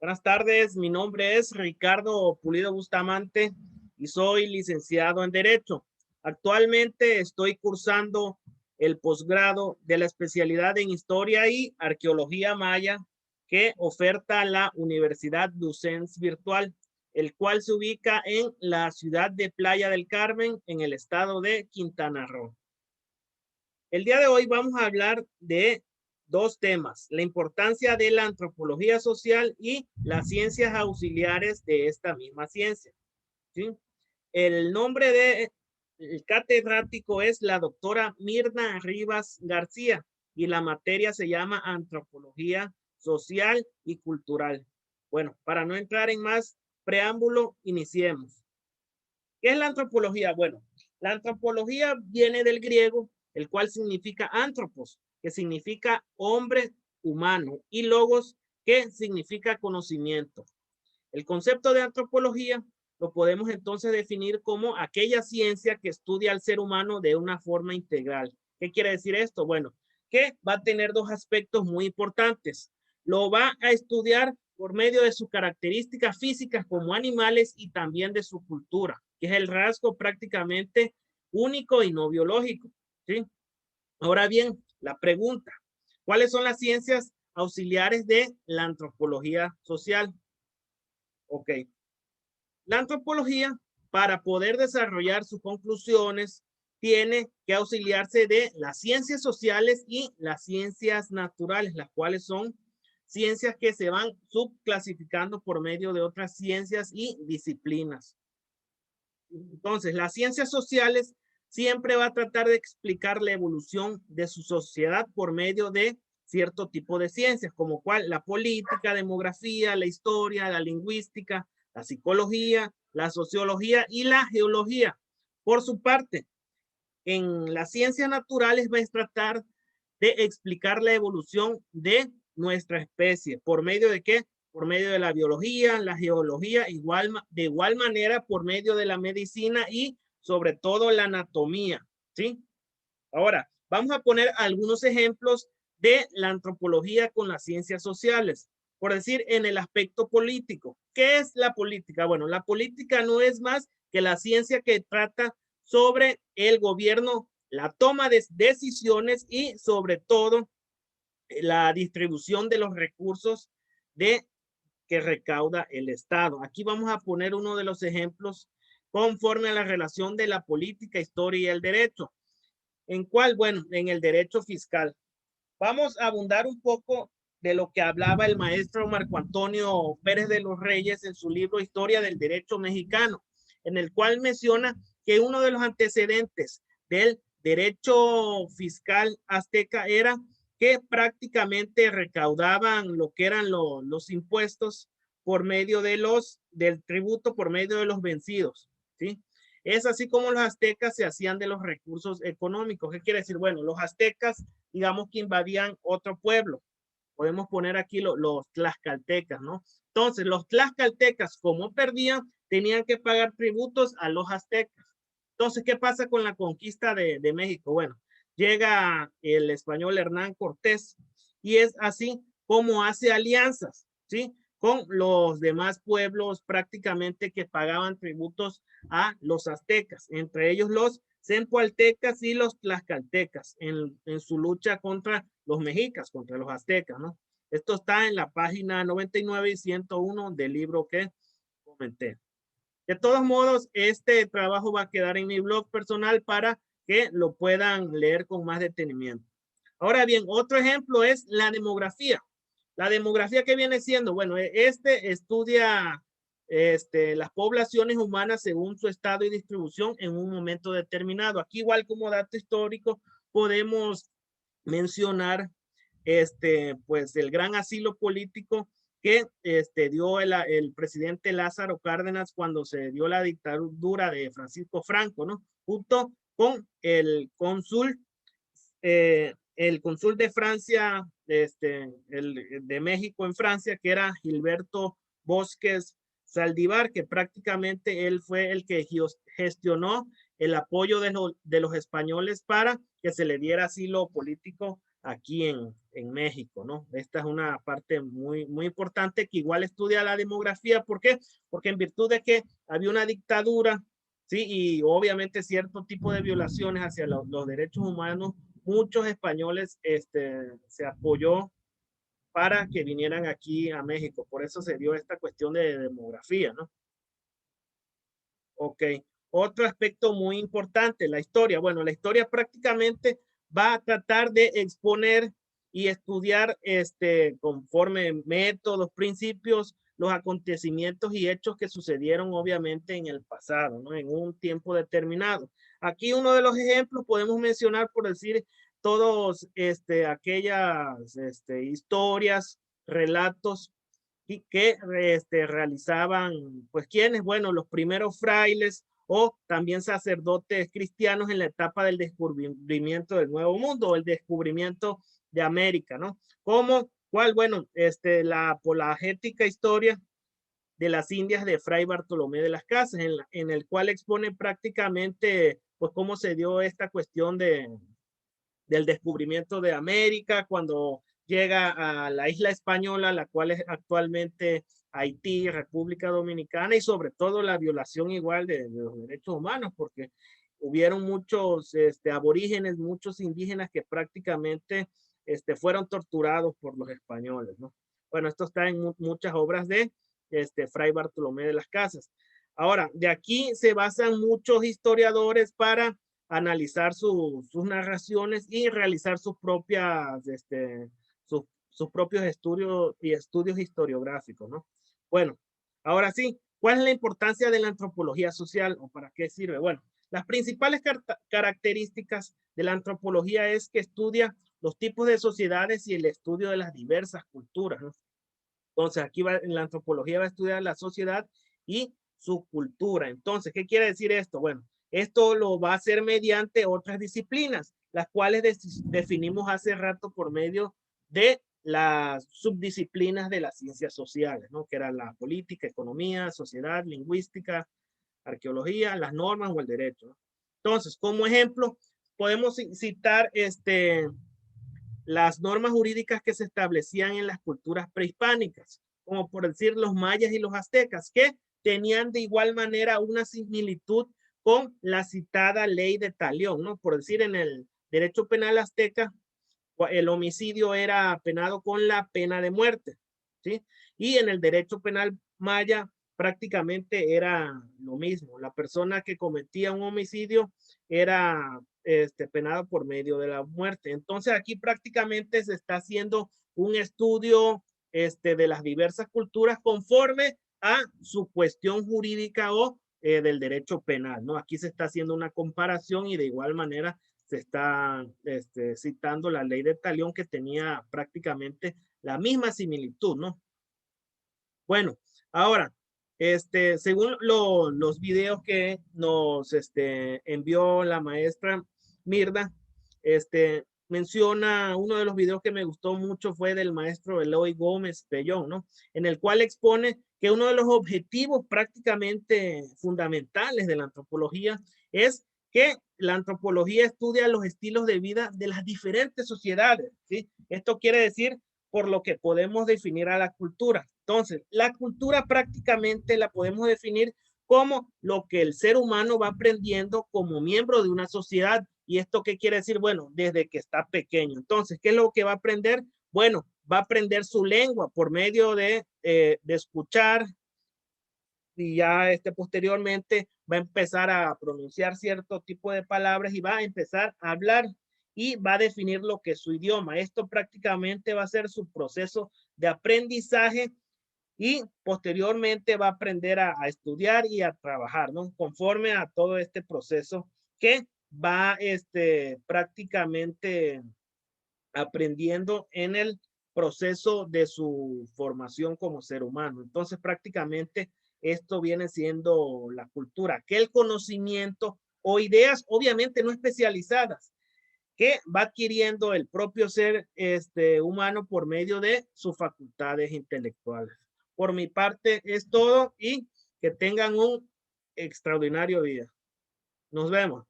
Buenas tardes, mi nombre es Ricardo Pulido Bustamante y soy licenciado en Derecho. Actualmente estoy cursando el posgrado de la especialidad en Historia y Arqueología Maya que oferta la Universidad Docents Virtual, el cual se ubica en la ciudad de Playa del Carmen, en el estado de Quintana Roo. El día de hoy vamos a hablar de dos temas: la importancia de la antropología social y las ciencias auxiliares de esta misma ciencia. ¿Sí? El nombre del catedrático es la doctora Mirna Rivas García y la materia se llama Antropología Social y Cultural. Bueno, para no entrar en más preámbulo, iniciemos. ¿Qué es la antropología? Bueno, la antropología viene del griego, el cual significa antropos, que significa hombre humano, y logos, que significa conocimiento. El concepto de antropología lo podemos entonces definir como aquella ciencia que estudia al ser humano de una forma integral. ¿Qué quiere decir esto? Bueno, que va a tener dos aspectos muy importantes. Lo va a estudiar por medio de sus características físicas como animales y también de su cultura, que es el rasgo prácticamente único y no biológico. ¿Sí? Ahora bien, la pregunta: ¿cuáles son las ciencias auxiliares de la antropología social? Ok. La antropología, para poder desarrollar sus conclusiones, tiene que auxiliarse de las ciencias sociales y las ciencias naturales, las cuales son ciencias que se van subclasificando por medio de otras ciencias y disciplinas. Entonces, las ciencias sociales siempre va a tratar de explicar la evolución de su sociedad por medio de cierto tipo de ciencias, como cual la política, demografía, la historia, la lingüística, la psicología, la sociología y la geología. Por su parte, en las ciencias naturales va a tratar de explicar la evolución de nuestra especie. ¿Por medio de qué? Por medio de la biología, la geología, de igual manera por medio de la medicina y sobre todo la anatomía. ¿Sí? Ahora, vamos a poner algunos ejemplos de la antropología con las ciencias sociales. Por decir, en el aspecto político. ¿Qué es la política? Bueno, la política no es más que la ciencia que trata sobre el gobierno, la toma de decisiones y sobre todo la distribución de los recursos de que recauda el Estado. Aquí vamos a poner uno de los ejemplos conforme a la relación de la política, historia y el derecho. ¿En cuál? Bueno, en el derecho fiscal. Vamos a abundar un poco de lo que hablaba el maestro Marco Antonio Pérez de los Reyes en su libro Historia del Derecho Mexicano, en el cual menciona que uno de los antecedentes del derecho fiscal azteca era que prácticamente recaudaban lo que eran los impuestos por medio de del tributo, por medio de los vencidos, ¿sí? Es así como los aztecas se hacían de los recursos económicos. ¿Qué quiere decir? Bueno, los aztecas, digamos que invadían otro pueblo. Podemos poner aquí los tlaxcaltecas, ¿no? Entonces, los tlaxcaltecas, como perdían, tenían que pagar tributos a los aztecas. Entonces, ¿qué pasa con la conquista de México? Bueno, llega el español Hernán Cortés y es así como hace alianzas, ¿sí? Con los demás pueblos prácticamente que pagaban tributos a los aztecas, entre ellos los zempoaltecas y los tlaxcaltecas en su lucha contra los mexicas, contra los aztecas, ¿no? Esto está en la página 99 y 101 del libro que comenté. De todos modos, este trabajo va a quedar en mi blog personal para que lo puedan leer con más detenimiento. Ahora bien, otro ejemplo es la demografía. La demografía, que viene siendo, bueno, este estudia las poblaciones humanas según su estado y distribución en un momento determinado. Aquí, igual como dato histórico, podemos mencionar pues el gran asilo político que dio el presidente Lázaro Cárdenas cuando se dio la dictadura de Francisco Franco, ¿no? Junto con el cónsul de Francia, de México en Francia, que era Gilberto Bosques Saldívar, que prácticamente él fue el que gestionó el apoyo de los españoles para que se le diera asilo político aquí en México, ¿no? Esta es una parte muy, muy importante que igual estudia la demografía. ¿Por qué? Porque en virtud de que había una dictadura, ¿sí? Y obviamente cierto tipo de violaciones hacia los derechos humanos, muchos españoles se apoyó para que vinieran aquí a México. Por eso se dio esta cuestión de demografía, ¿no? Ok. Otro aspecto muy importante, la historia. Bueno, la historia prácticamente va a tratar de exponer y estudiar conforme métodos, principios, los acontecimientos y hechos que sucedieron obviamente en el pasado, ¿no? En un tiempo determinado. Aquí uno de los ejemplos podemos mencionar, por decir, todos aquellas historias, relatos y que realizaban, pues, ¿quiénes? Bueno, los primeros frailes o también sacerdotes cristianos en la etapa del descubrimiento del Nuevo Mundo o el descubrimiento de América, ¿no? ¿Cómo? ¿Cuál? Bueno, la apologética historia de las Indias de Fray Bartolomé de las Casas, en el cual expone prácticamente, pues, cómo se dio esta cuestión del descubrimiento de América, cuando llega a la isla española, la cual es actualmente Haití, República Dominicana, y sobre todo la violación igual de los derechos humanos, porque hubieron muchos aborígenes, muchos indígenas que prácticamente fueron torturados por los españoles, ¿no? Bueno, esto está en muchas obras de Fray Bartolomé de las Casas. Ahora, de aquí se basan muchos historiadores para analizar sus narraciones y realizar sus propias, sus propios estudios y estudios historiográficos, ¿no? Bueno, ahora sí, ¿cuál es la importancia de la antropología social o para qué sirve? Bueno, las principales características de la antropología es que estudia los tipos de sociedades y el estudio de las diversas culturas, ¿no? Entonces, aquí en la antropología va a estudiar la sociedad y su cultura. Entonces, ¿qué quiere decir esto? Bueno, esto lo va a hacer mediante otras disciplinas, las cuales definimos hace rato por medio de las subdisciplinas de las ciencias sociales, ¿no? Que eran la política, economía, sociedad, lingüística, arqueología, las normas o el derecho, ¿no? Entonces, como ejemplo, podemos citar las normas jurídicas que se establecían en las culturas prehispánicas, como por decir los mayas y los aztecas, que tenían de igual manera una similitud con la citada ley de Talión, ¿no? Por decir, en el derecho penal azteca, el homicidio era penado con la pena de muerte, ¿sí? Y en el derecho penal maya prácticamente era lo mismo. La persona que cometía un homicidio era penado por medio de la muerte. Entonces aquí prácticamente se está haciendo un estudio de las diversas culturas conforme a su cuestión jurídica o del derecho penal, ¿no? Aquí se está haciendo una comparación y de igual manera se está citando la ley de Talión, que tenía prácticamente la misma similitud, ¿no? Bueno, ahora, según los videos que nos envió la maestra Mirda, menciona uno de los videos que me gustó mucho fue del maestro Eloy Gómez Pellón, ¿no? En el cual expone que uno de los objetivos prácticamente fundamentales de la antropología es que la antropología estudia los estilos de vida de las diferentes sociedades, ¿sí? Esto quiere decir por lo que podemos definir a la cultura. Entonces, la cultura prácticamente la podemos definir como lo que el ser humano va aprendiendo como miembro de una sociedad. ¿Y esto qué quiere decir? Bueno, desde que está pequeño. Entonces, ¿qué es lo que va a aprender? Bueno, va a aprender su lengua por medio de escuchar, y ya posteriormente va a empezar a pronunciar cierto tipo de palabras y va a empezar a hablar y va a definir lo que es su idioma. Esto prácticamente va a ser su proceso de aprendizaje y posteriormente va a aprender a estudiar y a trabajar, ¿no? Conforme a todo este proceso que va prácticamente aprendiendo en el proceso de su formación como ser humano. Entonces, prácticamente esto viene siendo la cultura, aquel conocimiento o ideas, obviamente no especializadas, que va adquiriendo el propio ser humano por medio de sus facultades intelectuales. Por mi parte es todo y que tengan un extraordinario día. Nos vemos.